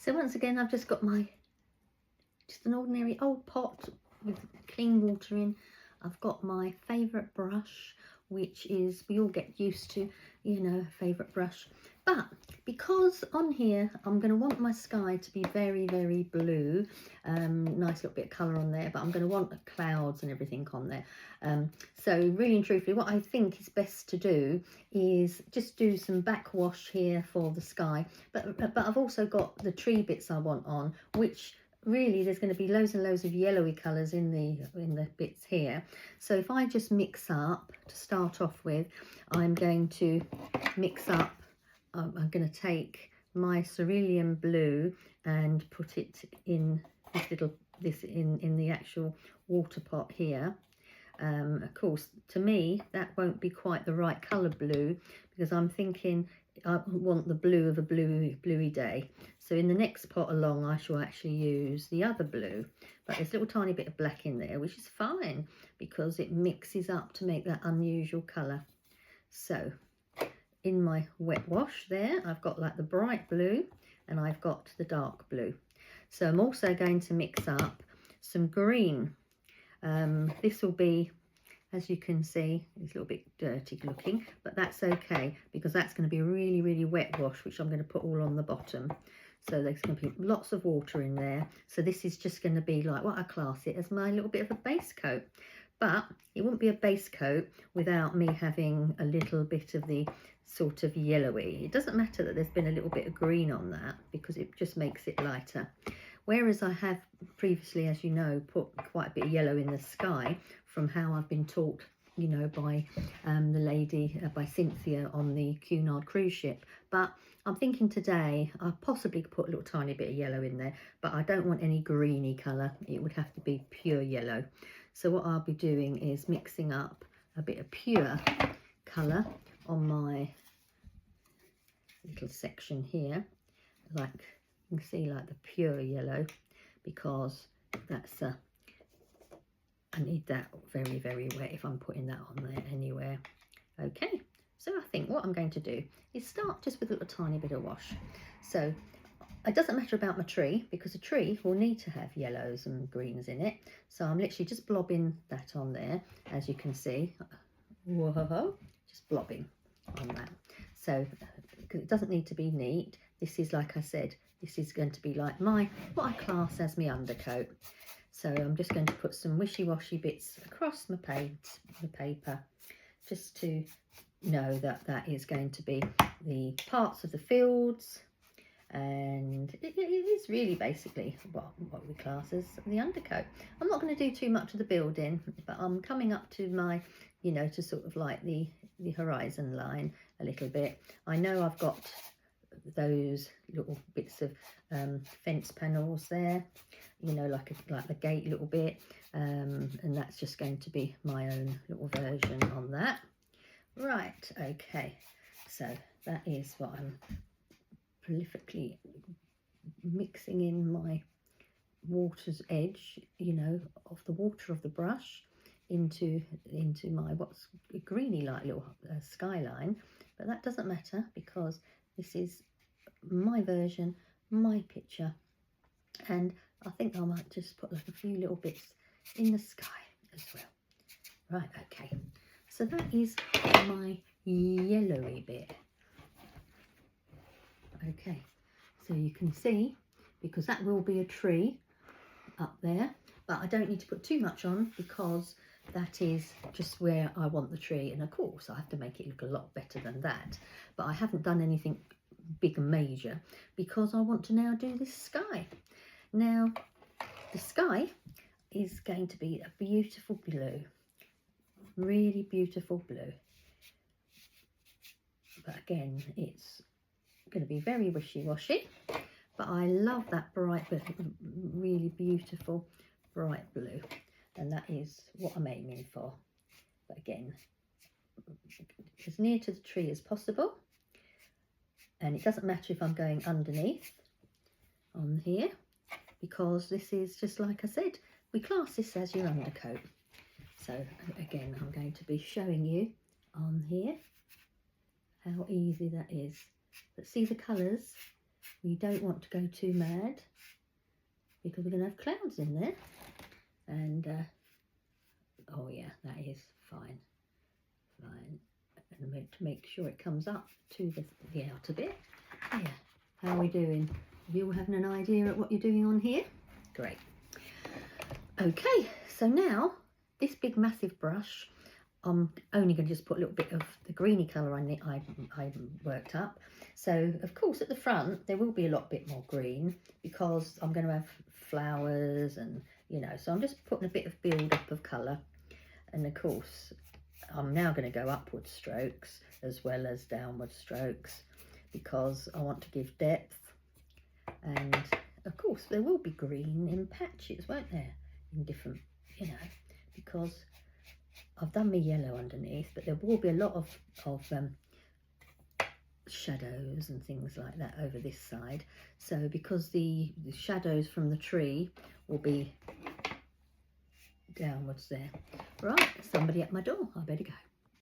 So once again, I've just got just an ordinary old pot with clean water in. I've got my favourite brush, which is, we all get used to, you know, favourite brush. But because on here, I'm going to want my sky to be very, very blue. Nice little bit of colour on there, but I'm going to want the clouds and everything on there. So really and truthfully, what I think is best to do is just do some backwash here for the sky. But I've also got the tree bits I want on, which really there's going to be loads and loads of yellowy colours in the bits here. So if I just mix up to start off with, I'm going to mix up. I'm going to take my cerulean blue and put it in this in the actual water pot here. Of course, to me that won't be quite the right colour blue, because I'm thinking I want the blue of a bluey day. So in the next pot along, I shall actually use the other blue, but there's a little tiny bit of black in there, which is fine because it mixes up to make that unusual colour. So in my wet wash there, I've got like the bright blue and I've got the dark blue. So I'm also going to mix up some green. This will be, as you can see, it's a little bit dirty looking, but that's okay because that's going to be a really, really wet wash, which I'm going to put all on the bottom. So there's going to be lots of water in there. So this is just going to be like what I class it as my little bit of a base coat. But it wouldn't be a base coat without me having a little bit of the sort of yellowy. It doesn't matter that there's been a little bit of green on that because it just makes it lighter. Whereas I have previously, as you know, put quite a bit of yellow in the sky from how I've been taught, you know, by the lady, by Cynthia on the Cunard cruise ship. But I'm thinking today I possibly could put a little tiny bit of yellow in there, but I don't want any greeny colour. It would have to be pure yellow. So what I'll be doing is mixing up a bit of pure colour on my little section here, like you can see, like the pure yellow, because that's I need that very, very wet if I'm putting that on there anywhere. Okay, so I think what I'm going to do is start just with a little tiny bit of wash. So it doesn't matter about my tree because a tree will need to have yellows and greens in it. So I'm literally just blobbing that on there, as you can see. Whoa, just blobbing on that. So because it doesn't need to be neat. This is, like I said, this is going to be like what I class as my undercoat. So I'm just going to put some wishy-washy bits across my paper, just to know that that is going to be the parts of the fields, and it is really basically what we class as the undercoat. I'm not going to do too much of the building, but I'm coming up to my, you know, to sort of like the horizon line a little bit. I know I've got those little bits of fence panels there, you know, like the gate little bit, and that's just going to be my own little version on that. Right, okay, so that is what I'm prolifically mixing in my water's edge, you know, of the water of the brush into my what's a greeny like little skyline. But that doesn't matter because this is my version, my picture, and I think I might just put like a few little bits in the sky as well. Right, okay, so that is my yellowy bit. Okay, so you can see, because that will be a tree up there, but I don't need to put too much on because that is just where I want the tree, and of course I have to make it look a lot better than that, but I haven't done anything big and major because I want to now do this sky. Now the sky is going to be a beautiful blue, really beautiful blue, but again it's going to be very wishy-washy, but I love that bright, really beautiful bright blue, and that is what I'm aiming for. But again, as near to the tree as possible, and it doesn't matter if I'm going underneath on here because this is just, like I said, we class this as your undercoat. So again, I'm going to be showing you on here how easy that is. But see the colours, We don't want to go too mad because we're going to have clouds in there. And oh yeah, that is fine. And to make sure it comes up to the outer bit. Yeah. How are we doing? Are you all having an idea of what you're doing on here? Great. Okay, so now this big massive brush, I'm only going to just put a little bit of the greeny colour I worked up. So of course at the front there will be a lot bit more green because I'm going to have flowers and, you know, so I'm just putting a bit of build up of colour. And of course I'm now going to go upward strokes as well as downward strokes because I want to give depth. And of course there will be green in patches, won't there, in different, you know, because I've done my yellow underneath, but there will be a lot of shadows and things like that over this side. So because the shadows from the tree will be downwards there. Right, somebody at my door, I better go.